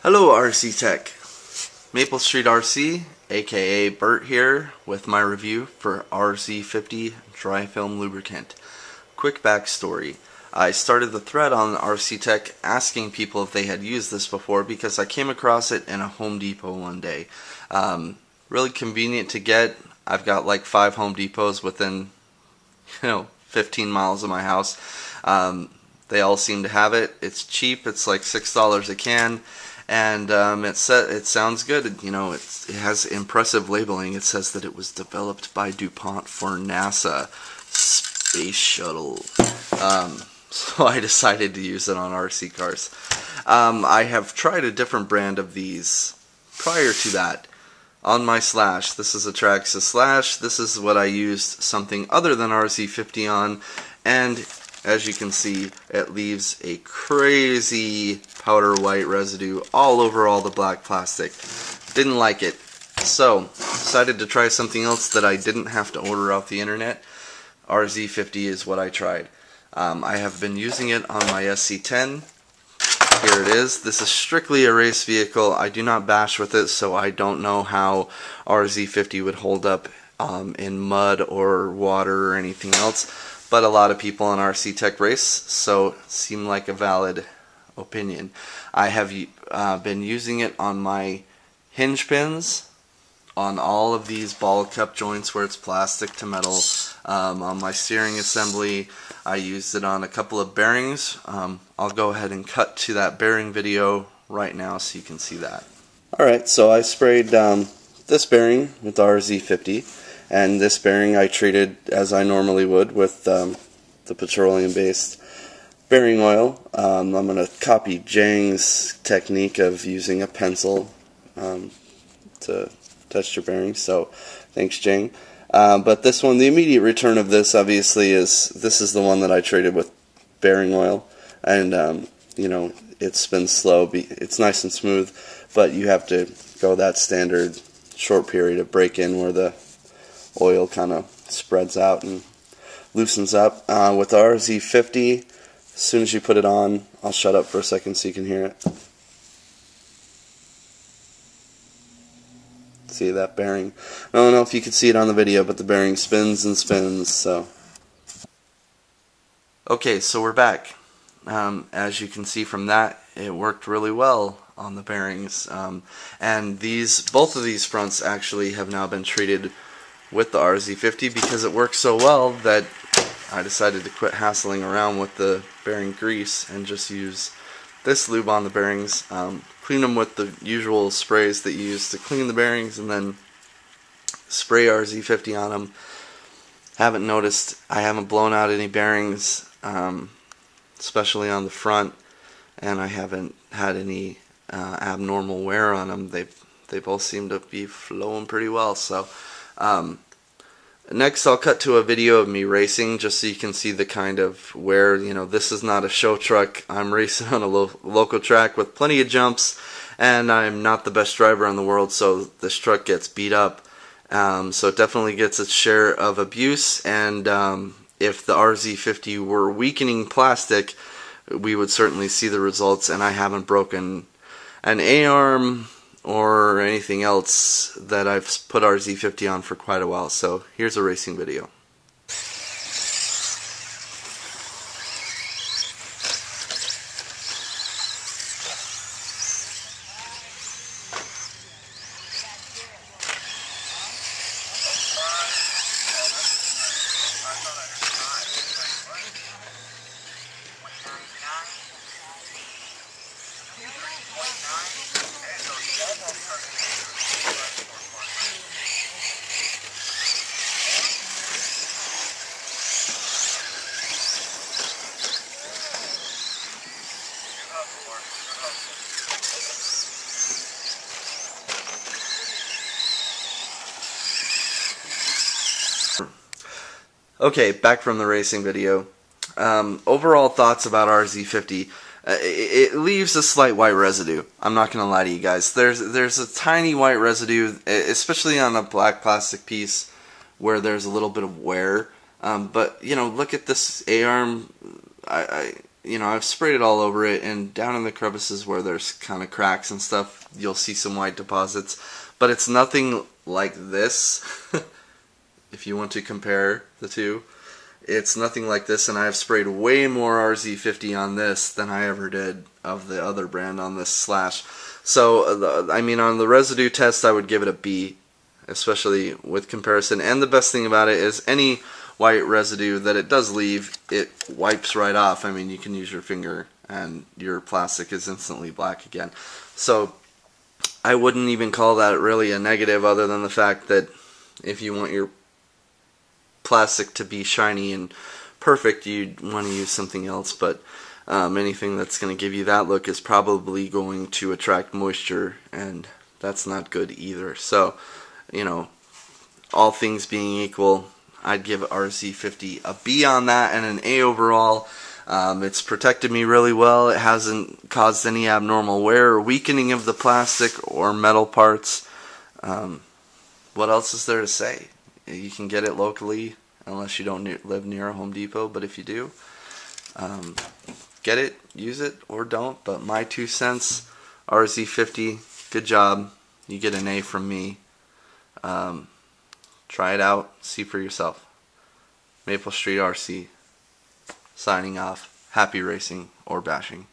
Hello RC Tech, Maple Street RC, aka Bert here with my review for RZ50 dry film lubricant. Quick backstory. I started the thread on RC Tech asking people if they had used this before because I came across it in a Home Depot one day. Really convenient to get. I've got like 5 Home Depots within 15 miles of my house. They all seem to have it. It's cheap. It's like $6 a can. And it sounds good. It has impressive labeling. It says that it was developed by DuPont for NASA Space Shuttle. So I decided to use it on RC cars. I have tried a different brand of these prior to that on my Slash. This is a Traxxas Slash. This is what I used something other than RZ50 on, and as you can see, it leaves a crazy powder white residue all over all the black plastic. Didn't like it. So, decided to try something else that I didn't have to order off the internet. RZ50 is what I tried. I have been using it on my SC10. Here it is. This is strictly a race vehicle. I do not bash with it, so I don't know how RZ50 would hold up in mud or water or anything else. But a lot of people on RC Tech race, so it seemed like a valid opinion. I have been using it on my hinge pins, on all of these ball cup joints where it's plastic to metal, on my steering assembly. I used it on a couple of bearings. I'll go ahead and cut to that bearing video right now so you can see that. Alright, so I sprayed this bearing with the RZ50. And this bearing I treated as I normally would with the petroleum-based bearing oil. I'm going to copy Jang's technique of using a pencil to test your bearings, so thanks Jang. But this one, the immediate return of this obviously is, this is the one that I treated with bearing oil, and it spins slow, it's nice and smooth, but you have to go that standard short period of break-in where the oil kind of spreads out and loosens up. With the RZ50, as soon as you put it on, I'll shut up for a second so you can hear it. See that bearing? I don't know if you can see it on the video, but the bearing spins and spins. So, okay, so we're back. As you can see from that, it worked really well on the bearings. And both of these fronts actually have now been treated with the RZ50 because it works so well that I decided to quit hassling around with the bearing grease and just use this lube on the bearings. Clean them with the usual sprays that you use to clean the bearings, and then spray RZ50 on them. Haven't noticed, I haven't blown out any bearings, especially on the front, and I haven't had any abnormal wear on them. They both seem to be flowing pretty well. So next I'll cut to a video of me racing just so you can see the kind of wear. This is not a show truck. I'm racing on a local track with plenty of jumps, and I'm not the best driver in the world, so this truck gets beat up. So it definitely gets its share of abuse, and if the RZ50 were weakening plastic, we would certainly see the results, and I haven't broken an A-arm or anything else that I've put RZ50 on for quite a while. So here's a racing video. Okay, back from the racing video. Overall thoughts about RZ50. It leaves a slight white residue. I'm not going to lie to you guys. There's a tiny white residue, especially on a black plastic piece where there's a little bit of wear. But look at this A-arm. I've sprayed it all over it, and down in the crevices where there's kind of cracks and stuff, you'll see some white deposits. But it's nothing like this. If you want to compare the two, it's nothing like this, and I've sprayed way more RZ50 on this than I ever did of the other brand on this Slash. So, I mean, on the residue test, I would give it a B, especially with comparison. And the best thing about it is any white residue that it does leave, it wipes right off. I mean, you can use your finger and your plastic is instantly black again. So I wouldn't even call that really a negative, other than the fact that if you want your plastic to be shiny and perfect, you'd want to use something else. But anything that's going to give you that look is probably going to attract moisture, and that's not good either. So, all things being equal, I'd give RZ50 a B on that and an A overall. It's protected me really well. It hasn't caused any abnormal wear or weakening of the plastic or metal parts. What else is there to say? You can get it locally unless you don't live near a Home Depot, but if you do, get it, use it, or don't. But my 2 cents, RZ50, good job. You get an A from me. Try it out, see for yourself. Maple Street RC, signing off. Happy racing or bashing.